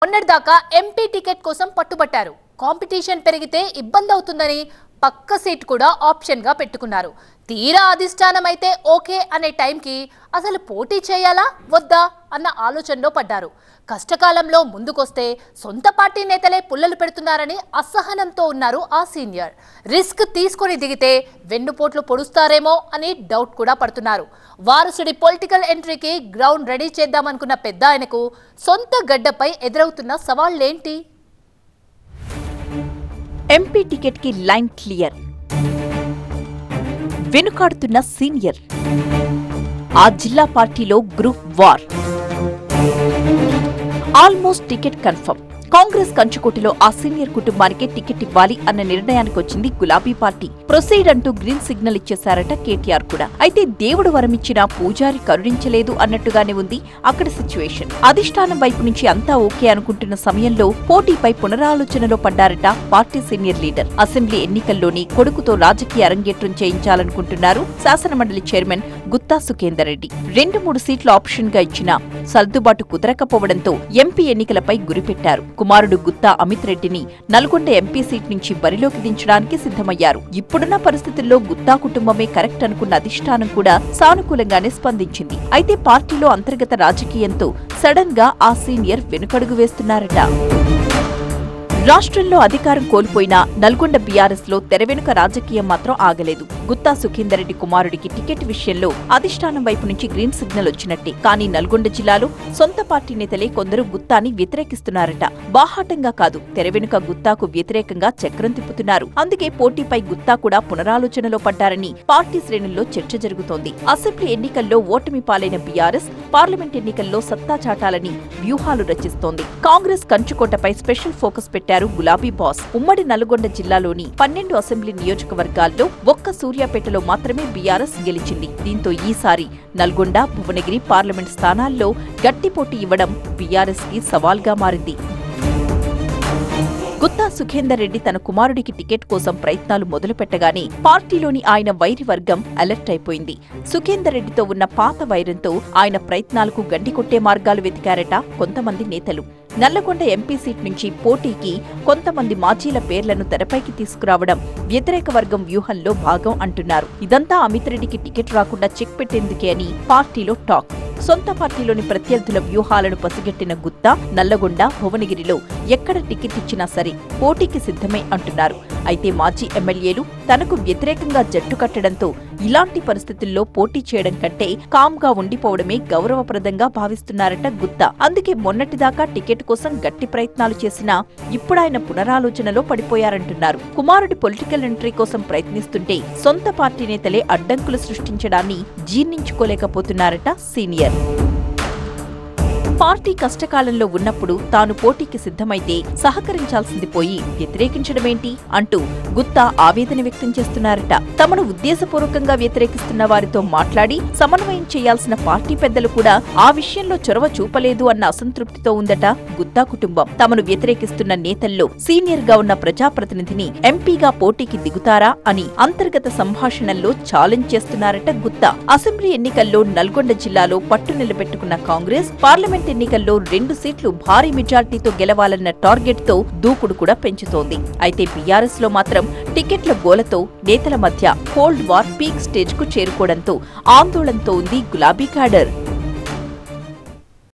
మొన్నటిదాకా MP ticket కోసం పట్టుబట్టారు. Competition పెరిగితే ఇబ్బంది అవుతుందని పక్క సీట్ కూడా ఆప్షన్ గా పెట్టుకున్నారు. తీరా అధిష్టానం అయితే ఓకే అనే టైంకి అసలు పోటీ చేయాలా వద్దా అన్న ఆలోచనలో పడ్డారు. కష్టకాలంలో ముందుకొస్తే సొంత పార్టీ నేతలే పుల్లలు పెడుతున్నారని అసహనంతో ఉన్నారు ఆ సీనియర్. రిస్క్ తీసుకొని దిగితే వెన్నుపోట్లు పొడుస్తారేమో అని డౌట్ కూడా పడుతున్నారు. వారసుడి పొలిటికల్ ఎంట్రీకి గ్రౌండ్ రెడీ చేద్దామనుకున్న పెద్ద ఆయనకు సొంత గడ్డపై ఎదురవుతున్న సవాళ్లేంటి? ఎంపీ టికెట్ కి లైన్ క్లియర్, వెనుకాడుతున్న సీనియర్, ఆ జిల్లా పార్టీలో group war. Almost ticket confirm. Congress కంచుకోటలో ఆ సీనియర్ కుటుంబానికి టికెట్ ఇవ్వాలి అన్న నిర్ణయానికి వచ్చింది గులాబీ పార్టీ. ప్రొసీడ్ అంటూ గ్రీన్ సిగ్నల్ ఇచ్చేశారట కేటీఆర్ కూడా. అయితే దేవుడు వరమిచ్చినా పూజారి కరుణించలేదు అన్నట్టుగానే ఉంది అక్కడ సిచ్యువేషన్. అధిష్టానం వైపు నుంచి అంతా ఓకే అనుకుంటున్న సమయంలో పోటీపై పునరాలోచనలో పడ్డారట పార్టీ సీనియర్ లీడర్. అసెంబ్లీ ఎన్నికల్లోని కొడుకుతో రాజకీయ అరంగేట్రం చేయించాలనుకుంటున్నారు శాసనమండలి చైర్మన్ గుత్తా సుఖేందర్ రెడ్డి. 2-3 సీట్లు ఆప్షన్ గా ఇచ్చినా సర్దుబాటు కుదరకపోవడంతో ఎంపీ ఎన్నికలపై గురిపెట్టారు. కుమారుడు గుత్తా అమిత్ రెడ్డిని నల్గొండ ఎంపీ సీట్ నుంచి బరిలోకి దించడానికి సిద్ధమయ్యారు. ఇప్పుడున్న పరిస్థితుల్లో గుత్తా కుటుంబమే కరెక్ట్ అనుకున్న అధిష్టానం కూడా సానుకూలంగానే స్పందించింది. అయితే పార్టీలో అంతర్గత రాజకీయంతో సడన్ గా ఆ సీనియర్ వెనుకడుగు వేస్తున్నారట. రాష్ట్రంలో అధికారం కోల్పోయిన నల్గొండ బీఆర్ఎస్ లో తెరవెనుక రాజకీయం మాత్రం ఆగలేదు. గుత్తా సుఖేందర్ రెడ్డి కుమారుడికి టికెట్ విషయంలో అధిష్టానం వైపు నుంచి గ్రీన్ సిగ్నల్ వచ్చినట్టే. కానీ నల్గొండ జిల్లాలో సొంత పార్టీ నేతలే కొందరు గుత్తాని వ్యతిరేకిస్తున్నారట. బాహాటంగా కాదు, తెరవెనుక గుత్తాకు వ్యతిరేకంగా చక్రం తిప్పుతున్నారు. అందుకే పోటీపై గుత్తా కూడా పునరాలోచనలో పడ్డారని పార్టీ శ్రేణుల్లో చర్చ జరుగుతోంది. అసెంబ్లీ ఎన్నికల్లో ఓటమి పాలైన బీఆర్ఎస్ పార్లమెంట్ ఎన్నికల్లో సత్తా చాటాలని వ్యూహాలు రచిస్తోంది. కాంగ్రెస్ కంచుకోటపై స్పెషల్ ఫోకస్ పెట్టారు గులాబీ బాస్. ఉమ్మడి నల్గొండ జిల్లాలోని 12 అసెంబ్లీ నియోజకవర్గాల్లో ఒక్క సూర్యాపేటలో మాత్రమే బీఆర్ఎస్ గెలిచింది. దీంతో ఈసారి నల్గొండ, భువనగిరి పార్లమెంట్ స్థానాల్లో గట్టి పోటీ ఇవ్వడం బీఆర్ఎస్ కి సవాల్గా మారింది. గుత్తా సుఖేందర్ రెడ్డి తన కుమారుడికి టికెట్ కోసం ప్రయత్నాలు మొదలుపెట్టగానే పార్టీలోని ఆయన వైరి వర్గం అలర్ట్ అయిపోయింది. సుఖేందర్ రెడ్డితో ఉన్న పాత వైరంతో ఆయన ప్రయత్నాలకు గండి కొట్టే మార్గాలు వెతికారట కొంతమంది నేతలు. నల్లగొండ ఎంపీ సీట్ నుంచి పోటీకి కొంతమంది మాజీల పేర్లను తెరపైకి తీసుకురావడం వ్యతిరేక వర్గం వ్యూహంలో భాగం అంటున్నారు. ఇదంతా అమిత్ రెడ్డికి టికెట్ రాకుండా చెక్ పెట్టేందుకే అని పార్టీలో టాక్. సొంత పార్టీలోని ప్రత్యర్థుల వ్యూహాలను పసిగట్టిన గుత్తా నల్లగొండ, భువనగిరిలో ఎక్కడ టికెట్ ఇచ్చినా సరే పోటీకి సిద్ధమే అంటున్నారు. అయితే మాజీ ఎమ్మెల్యేలు తనకు వ్యతిరేకంగా జట్టు కట్టడంతో ఇలాంటి పరిస్థితుల్లో పోటీ చేయడం కంటే కామ్గా ఉండిపోవడమే గౌరవప్రదంగా భావిస్తున్నారట గుత్తా. అందుకే మొన్నటిదాకా టికెట్ కోసం గట్టి ప్రయత్నాలు చేసినా ఇప్పుడాయన పునరాలోచనలో పడిపోయారంటున్నారు. కుమారుడి పొలిటికల్ ఎంట్రీ కోసం ప్రయత్నిస్తుంటే సొంత పార్టీ నేతలే అడ్డంకులు సృష్టించడాన్ని జీర్ణించుకోలేకపోతున్నారట సీనియర్. పార్టీ కష్టకాలంలో ఉన్నప్పుడు తాను పోటీకి సిద్ధమైతే సహకరించాల్సింది పోయి వ్యతిరేకించడమేంటి అంటూ గుత్తా ఆవేదన వ్యక్తం చేస్తున్నారట. తమను ఉద్దేశపూర్వకంగా వ్యతిరేకిస్తున్న వారితో మాట్లాడి సమన్వయం చేయాల్సిన పార్టీ పెద్దలు కూడా ఆ విషయంలో చొరవ చూపలేదు అన్న అసంతృప్తితో ఉందట గుత్తా కుటుంబం. తమను వ్యతిరేకిస్తున్న నేతల్లో సీనియర్ గా ఉన్న ప్రజాప్రతినిధిని ఎంపీగా పోటీకి దిగుతారా అని అంతర్గత సంభాషణల్లో ఛాలెంజ్ చేస్తున్నారట గుత్తా. అసెంబ్లీ ఎన్నికల్లో నల్గొండ జిల్లాలో పట్టు నిలబెట్టుకున్న కాంగ్రెస్ పార్లమెంట్ ఎన్నికల్లో 2 సీట్లు భారీ మెజార్టీతో గెలవాలన్న టార్గెట్ తో దూకుడు కూడా పెంచుతోంది. అయితే బీఆర్ఎస్ లో మాత్రం టికెట్ల గోలతో నేతల మధ్య కోల్డ్ వార్ పీక్ స్టేజ్ కు చేరుకోవడంతో ఆందోళనతో ఉంది గులాబీ క్యాడర్.